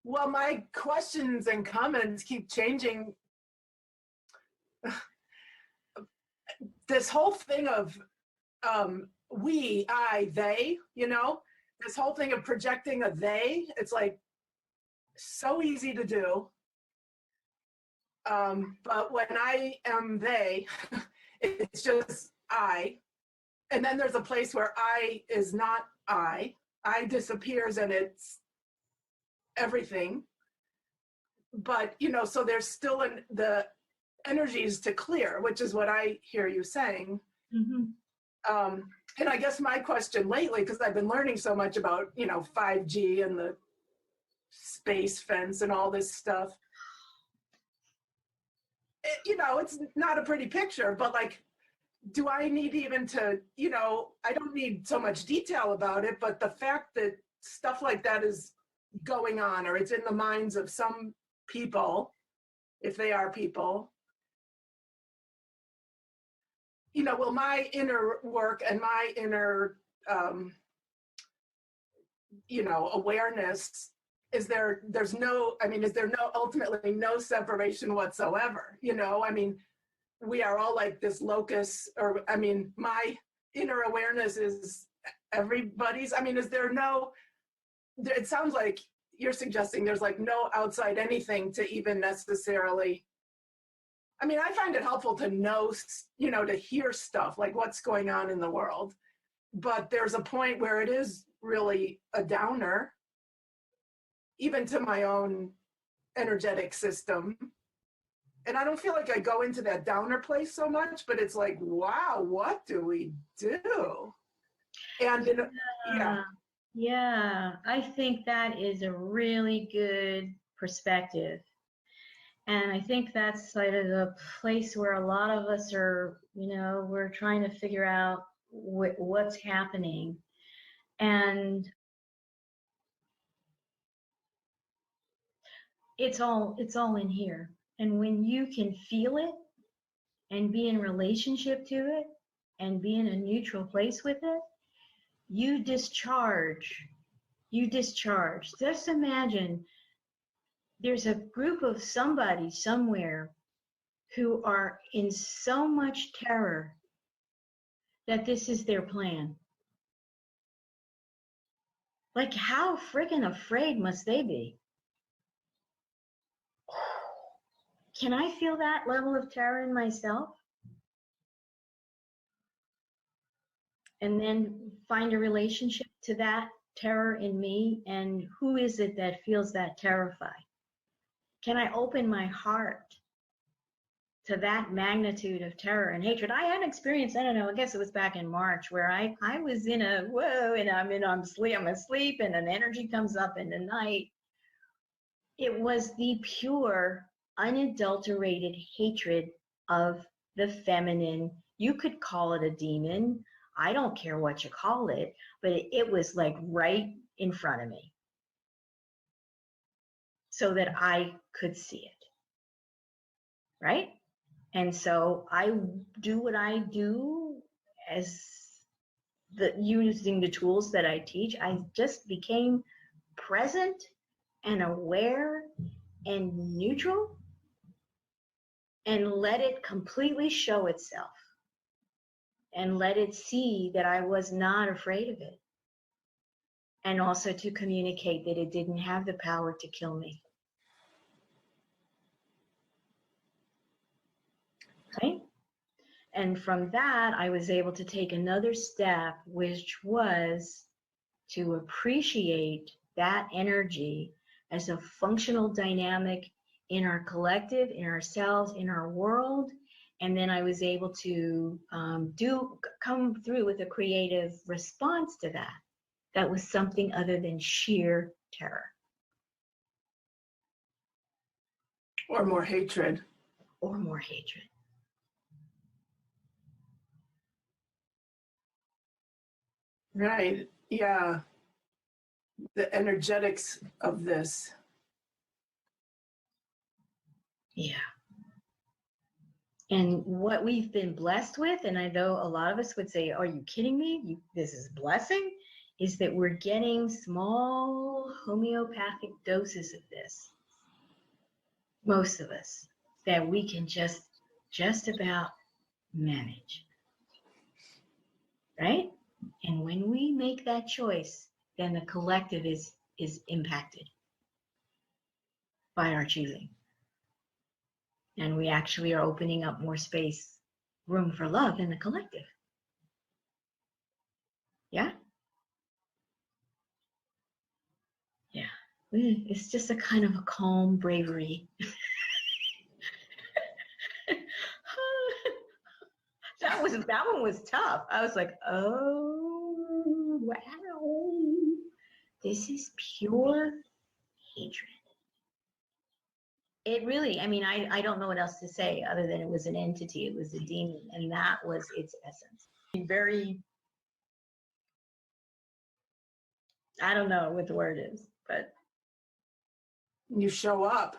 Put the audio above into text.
Well, my questions and comments keep changing. This whole thing of we, I, they, this whole thing of projecting a they, it's like so easy to do. But when I am they, it's just I. And then there's a place where I is not I. I disappears and it's everything. But, so there's still the energies to clear, which is what I hear you saying. Mm-hmm. And I guess my question lately, because I've been learning so much about, 5G and the space fence and all this stuff, it's not a pretty picture, but like, do I need even to, I don't need so much detail about it, but the fact that stuff like that is going on, or it's in the minds of some people, if they are people, will my inner work and my inner, awareness, is there ultimately no separation whatsoever? We are all like this locus, or my inner awareness is everybody's. Is there no, it sounds like you're suggesting there's like no outside anything to even necessarily, I find it helpful to know, to hear stuff like what's going on in the world, but there's a point where it is really a downer, even to my own energetic system. And I don't feel like I go into that downer place so much, but it's like, wow, what do we do? And yeah, I think that is a really good perspective. And I think that's sort of the place where a lot of us are, we're trying to figure out what's happening. And it's all in here. And when you can feel it and be in relationship to it and be in a neutral place with it, you discharge. Just imagine there's a group of somebody somewhere who are in so much terror that this is their plan. Like, how freaking afraid must they be? Can I feel that level of terror in myself? And then find a relationship to that terror in me, and who is it that feels that terrified? Can I open my heart to that magnitude of terror and hatred? I had an experience, I don't know, I guess it was back in March, where I was in a whoa, and I'm asleep, and an energy comes up in the night. It was the pure, unadulterated hatred of the feminine. You could call it a demon. I don't care what you call it, but it was like right in front of me so that I could see it, right? And so I do what I do as using the tools that I teach. I just became present and aware and neutral and let it completely show itself and let it see that I was not afraid of it. And also to communicate that it didn't have the power to kill me. Right? And from that, I was able to take another step, which was to appreciate that energy as a functional dynamic in our collective, in ourselves, in our world. And then I was able to come through with a creative response to that. That was something other than sheer terror. Or more hatred. Or more hatred. Right, yeah. The energetics of this. Yeah. And what we've been blessed with, and I know a lot of us would say, are you kidding me? This is blessing, is that we're getting small homeopathic doses of this. most of us, that we can just about manage, right? And when we make that choice, then the collective is impacted by our choosing. And we actually are opening up more space, room for love in the collective. Yeah? Yeah. It's just a kind of a calm bravery. That one was tough. I was like, oh, wow. This is pure hatred. It really, I mean, I don't know what else to say other than it was an entity, it was a demon, and that was its essence. Very, I don't know what the word is, but You show up.